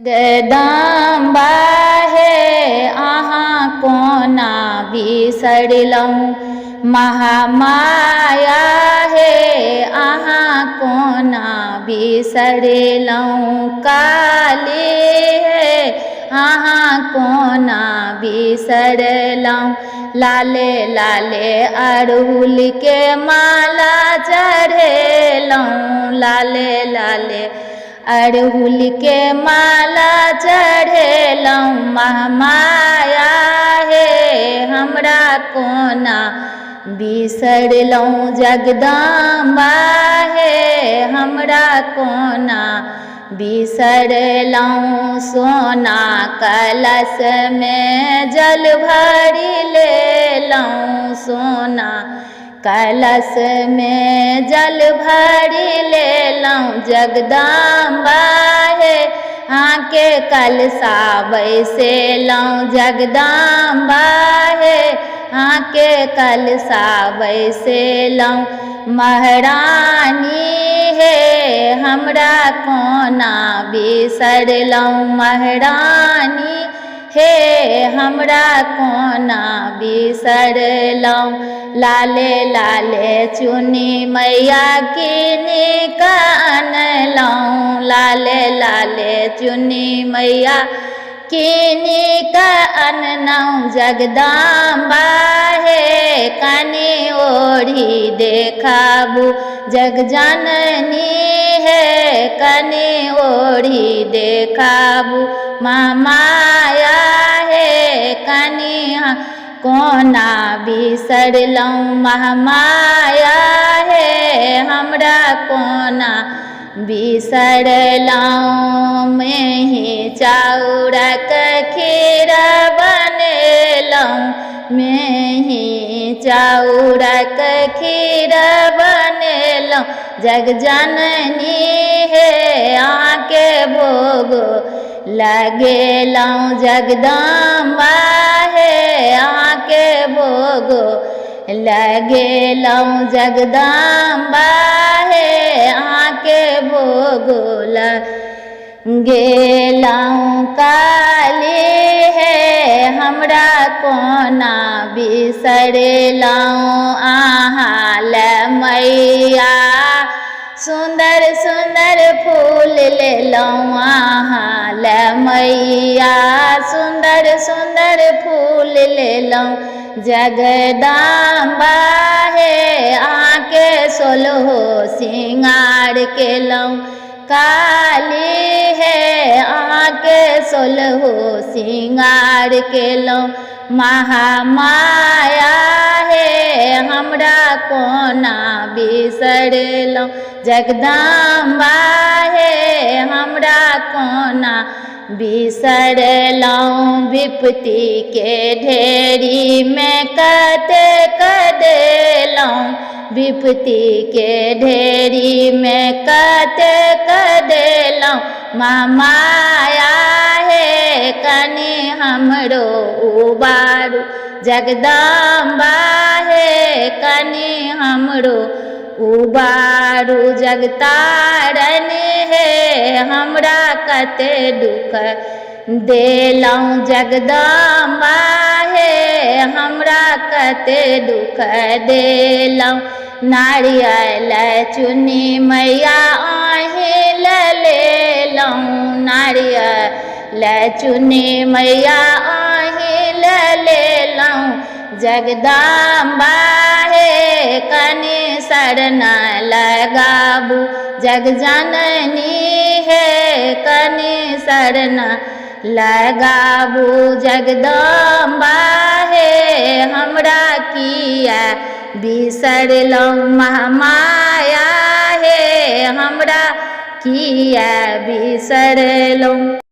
जगदम्बा हे अहाँ कोना बिसरलहुँ, महामाया हे अहाँ कोना बिसरलहुँ, काली हे अहाँ कोना बिसरलहुँ। लाले लाले अड़हुल के माला चढ़ेलहुँ, लाले लाले अड़हुल के माला चढ़ेलहुँ, महामाया हे हमरा कोना बिसरलहुँ, जगदम्बा हे हमरा कोना बिसरलहुँ। सोना कलश में जल भरि लेलहुँ, सोना कलश में जल भरि लेलहुँ, जगदम्बा हे आके कलशा बैसेलहुँ, जगदम्बा हे आके कलशा बैसेलहुँ। महारानी हे हमरा कोना बिसरलहुँ, महारानी हे हमरा कोना बिसरलहुँ। लाले लाले चुनी मैया कीनी कऽ अनलहुँ, लाले लाले चुनी मैया कीनी कऽ अनलहुँ, जगदम्बा हे कनि ओढ़ी देखाबू, जगजननी हे कनि ओढ़ी देखाबू, महामाया हे कनि कोना बिसरलहुँ, महामाया हे हमरा कोना बिसरलहुँ। मेही चाउरक खीर बनेलहुँ, मेही चाउरक खीर बनेलहुँ, जगजननी हे आके भोग लगेलहुँ, जगदम्बा हे आके भोग लगेलहुँ, जगदम्बा हे आके भोग लगेलहुँ। काली हे हमरा कोना बिसरलहुँ, अहाँ ले मैया सुन्दर सुन्दर फूल लेलहुँ, अहाँ ले मैया सुन्दर सुन्दर फूल लेलहुँ, जगदम्बा हे आके सोलहो सिंगार केलहुँ, काली हे आके सोलहो सिंगार केलहुँ, महामाया हे हमरा कोना बिसरलहुँ, जगदम्बा हे हमरा कोना बिसरलहुँ। विपत्ति के ढेरी में कतेक देलहुँ, विपत्ति के ढेरी में कतेक देलहुँ, महामाया हे कनि हमरो उबारू, जगदम्बा हे कनि हमरो उबारू, जगतारनी हे हमरा कते दुख देलहुँ, जगदम्बा हे हमरा कते दुख देलहुँ। नारियल चुनी मैया अहीं लेलहुँ, नारियल चुनी मैया अहीं लेलहुँ, जगदम्बा हे कनि शरण लगाबू, जगजननी हे कनि शरण लगाबू, जगदम्बा हे हमरा किया बिसरलहुँ, महामाया हे हमरा किया बिसरलहुँ।